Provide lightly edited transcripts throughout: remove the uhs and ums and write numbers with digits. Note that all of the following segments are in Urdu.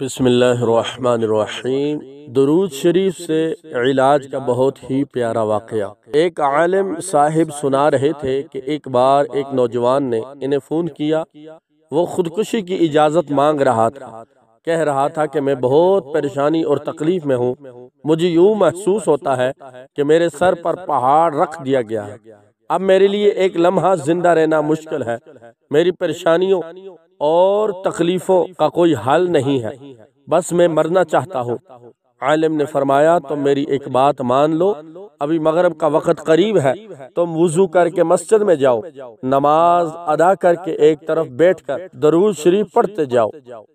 بسم اللہ الرحمن الرحیم۔ درود شریف سے علاج کا بہت ہی پیارا واقعہ۔ ایک عالم صاحب سنا رہے تھے کہ ایک بار ایک نوجوان نے انہیں فون کیا۔ وہ خودکشی کی اجازت مانگ رہا تھا، کہہ رہا تھا کہ میں بہت پریشانی اور تکلیف میں ہوں، مجھے یوں محسوس ہوتا ہے کہ میرے سر پر پہاڑ رکھ دیا گیا ہے، اب میرے لیے ایک لمحہ زندہ رہنا مشکل ہے، میری پریشانیوں اور تکلیفوں کا کوئی حل نہیں ہے، بس میں مرنا چاہتا ہوں۔ عالم نے فرمایا تم میری ایک بات مان لو، ابھی مغرب کا وقت قریب ہے، تم وضو کر کے مسجد میں جاؤ، نماز ادا کر کے ایک طرف بیٹھ کر درود شریف پڑھتے جاؤ،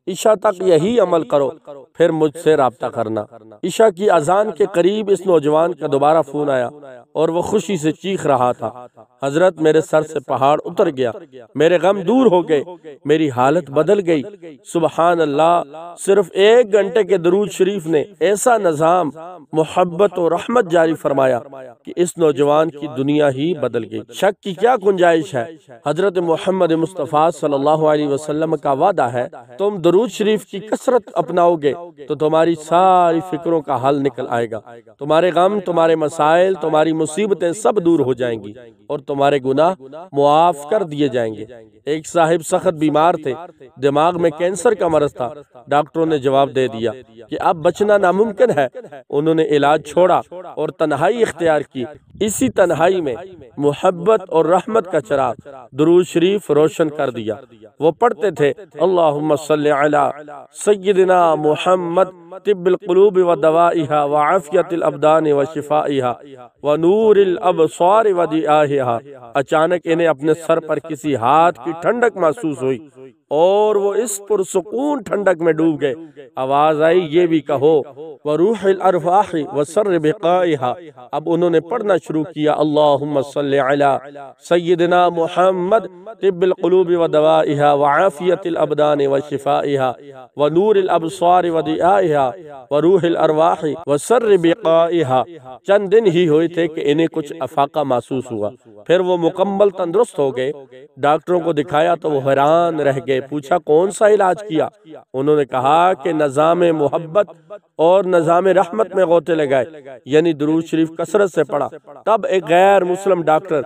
عشاء تک یہی عمل کرو، پھر مجھ سے رابطہ کرنا۔ عشاء کی اذان کے قریب اس نوجوان کا دوبارہ فون آیا اور وہ خوشی سے چیخ رہا تھا، حضرت میرے سر سے پہاڑ اتر گیا، میرے غم دور ہو گئے، میری حالت بدل گئی۔ سبحان اللہ، صرف 1 گھنٹے کے درود شریف نے ایسا نظام محبت و رحمت جاری فرمایا کہ اس نوجوان کی دنیا ہی بدل گئی۔ شک کی کیا گنجائش ہے؟ حضرت محمد مصطفیٰ صلی اللہ علیہ وسلم کا وعدہ ہے، تم درود شریف کی کثرت اپناؤ گے تو تمہاری ساری فکروں کا حل نکل آئے گا، تمہارے غم، تمہارے مسائل، تمہاری مصیبتیں سب دور ہو جائیں گی اور تمہارے گناہ معاف کر دیے جائیں گے۔ ایک صاحب سخت بیمار تھے، دماغ میں کینسر کا مرض تھا، ڈاکٹروں نے جواب دے دیا کہ اب بچنا ناممکن ہے۔ انہوں نے علاج چھوڑا اور تنہائی اختیار کی۔ اسی تنہائی میں محبت اور رحمت کا چراغ درود شریف روشن کر دیا۔ وہ پڑھتے تھے، اللہم صلی علی سیدنا محمد طب القلوب و دوائها وعافیت الابدان و شفائها ونور الابصار و ضیاءها۔ اچانک انہیں اپنے سر پر کسی ہاتھ کی ٹھنڈک محسوس ہوئی اور وہ اس پرسکون ٹھنڈک میں ڈوب گئے۔ آواز آئی، یہ بھی کہو، وروح الارواح وسر بقائها۔ اب انہوں نے پڑھنا شروع کیا، اللہم صلی علی سیدنا محمد طب القلوب و دوائها وعافیت الابدان و شفائها ونور الابصار و ضیاءها وروح الارواح وسر بقائها۔ چند دن ہی ہوئے تھے کہ انہیں کچھ افاقہ محسوس ہوا، پھر وہ مکمل تندرست ہو گئے۔ ڈاکٹروں کو دکھایا تو وہ حیران رہ گئے، پوچھا کون سا علاج کیا؟ انہوں نے کہا کہ نظام محبت اور نظام رحمت میں غوطے لگائے، یعنی درود شریف کثرت سے پڑھا۔ تب ایک غیر مسلم ڈاکٹر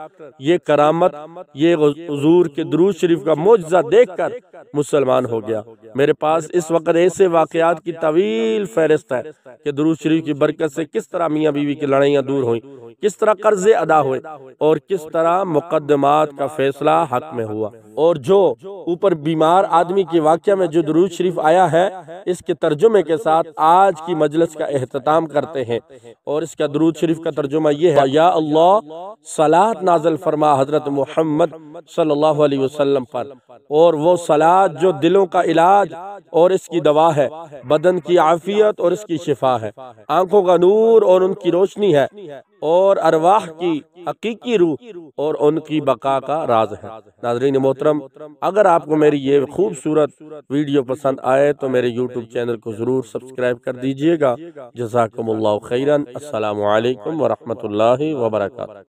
یہ کرامت، یہ حضور کے درود شریف کا معجزہ دیکھ کر مسلمان ہو گیا۔ میرے پاس اس وقت ایسے واقعات کی طویل فہرست ہے کہ درود شریف کی برکت سے کس طرح میاں بیوی کی لڑائیاں دور ہوئیں، کس طرح قرضے ادا ہوئے اور کس طرح مقدمات کا فیصلہ حق میں ہوا۔ اور جو اوپر بیمار آدمی کے واقعہ میں جو درود شریف آیا ہے، اس کے ترجمے کے ساتھ آج کی مجلس کا اختتام کرتے ہیں، اور اس کا درود شریف کا ترجمہ یہ ہے، یا اللہ صلاۃ نازل فرما حضرت محمد صلی اللہ علیہ وسلم پر، اور وہ صلاۃ جو دلوں کا علاج اور اس کی دوا ہے، بدن کی عافیت اور اس کی شفا ہے، آنکھوں کا نور اور ان کی روشنی ہے، اور ارواح کی حقیقی روح اور ان کی بقا کا راز ہے۔ ناظرین محترم، اگر آپ کو میری یہ خوبصورت ویڈیو پسند آئے تو میرے یوٹیوب چینل کو ضرور سبسکرائب کر دیجئے گا۔ جزاکم اللہ خیرا۔ السلام علیکم ورحمۃ اللہ وبرکاتہ۔